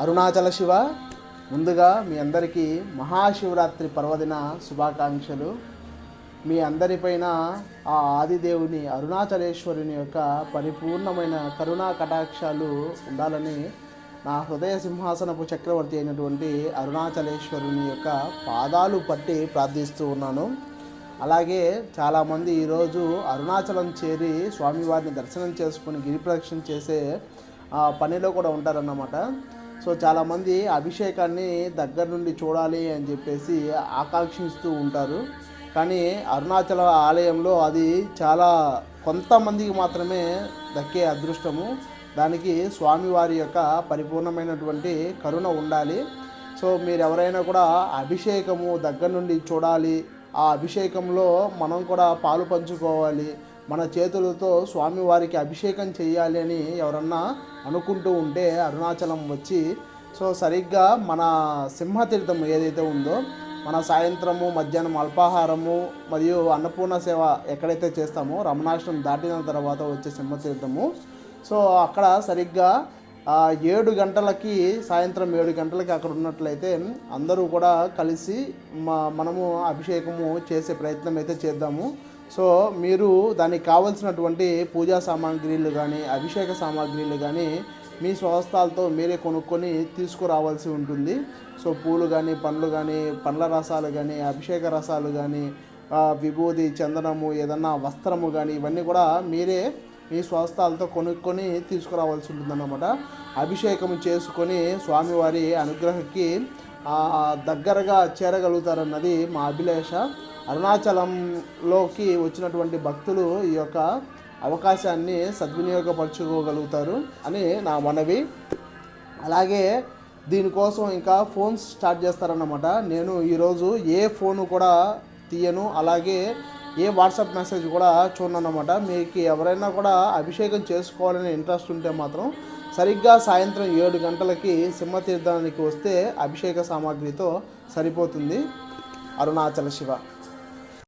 అరుణాచల శివ, ముందుగా మీ అందరికీ మహాశివరాత్రి పర్వదిన శుభాకాంక్షలు. మీ అందరిపైన ఆ ఆదిదేవుని అరుణాచలేశ్వరుని యొక్క పరిపూర్ణమైన కరుణా కటాక్షాలు ఉండాలని నా హృదయ సింహాసనపు చక్రవర్తి అయినటువంటి అరుణాచలేశ్వరుని యొక్క పాదాలు పట్టి ప్రార్థిస్తూ ఉన్నాను. అలాగే చాలామంది ఈరోజు అరుణాచలం చేరి స్వామివారిని దర్శనం చేసుకుని గిరిప్రదక్షిణ చేసే పనిలో కూడా ఉంటారన్నమాట. సో చాలామంది అభిషేకాన్ని దగ్గర నుండి చూడాలి అని చెప్పేసి ఆకాంక్షిస్తూ ఉంటారు. కానీ అరుణాచల ఆలయంలో అది చాలా కొంతమందికి మాత్రమే దక్కే అదృష్టము. దానికి స్వామివారి యొక్క పరిపూర్ణమైనటువంటి కరుణ ఉండాలి. సో మీరు ఎవరైనా కూడా అభిషేకము దగ్గర నుండి చూడాలి, ఆ అభిషేకంలో మనం కూడా పాలు పంచుకోవాలి, మన చేతులతో స్వామివారికి అభిషేకం చేయాలి అని ఎవరన్నా అనుకుంటూ ఉంటే అరుణాచలం వచ్చి సరిగ్గా మన సింహతీర్థం ఏదైతే ఉందో, మన సాయంత్రము మధ్యాహ్నం అల్పాహారము మరియు అన్నపూర్ణ సేవ ఎక్కడైతే చేస్తామో రమణాశ్రమం దాటిన తర్వాత వచ్చే సింహతీర్థము, అక్కడ సరిగ్గా 7 గంటలకి సాయంత్రం 7 గంటలకి అక్కడ ఉన్నట్లయితే అందరూ కూడా కలిసి మనము అభిషేకము చేసే ప్రయత్నం అయితే చేద్దాము. మీరు దానికి కావలసినటువంటి పూజా సామాగ్రిలు కానీ అభిషేక సామాగ్రిలు కానీ మీ స్వహస్తాలతో మీరే కొనుక్కొని తీసుకురావాల్సి ఉంటుంది. పూలు కానీ పండ్లు కానీ పండ్ల రసాలు కానీ అభిషేక రసాలు కానీ విభూది చందనము ఏదన్నా వస్త్రము కానీ ఇవన్నీ కూడా మీరే మీ స్వహస్తాలతో కొనుక్కొని తీసుకురావాల్సి ఉంటుందన్నమాట. అభిషేకం చేసుకొని స్వామివారి అనుగ్రహకి దగ్గరగా చేరగలుగుతారన్నది మా అభిలాష. అరుణాచలంలోకి వచ్చినటువంటి భక్తులు ఈ యొక్క అవకాశాన్ని సద్వినియోగపరచుకోగలుగుతారు అని నా మనవి. అలాగే దీనికోసం ఇంకా ఫోన్స్ స్టార్ట్ చేస్తారన్నమాట. నేను ఈరోజు ఏ ఫోను కూడా తీయను, అలాగే ఏ వాట్సాప్ మెసేజ్ కూడా చూడనన్నమాట. మీకు ఎవరైనా కూడా అభిషేకం చేసుకోవాలని ఇంట్రెస్ట్ ఉంటే మాత్రం సరిగ్గా సాయంత్రం 7 గంటలకి సింహతీర్థానికి వస్తే అభిషేక సామాగ్రితో సరిపోతుంది. అరుణాచల శివ.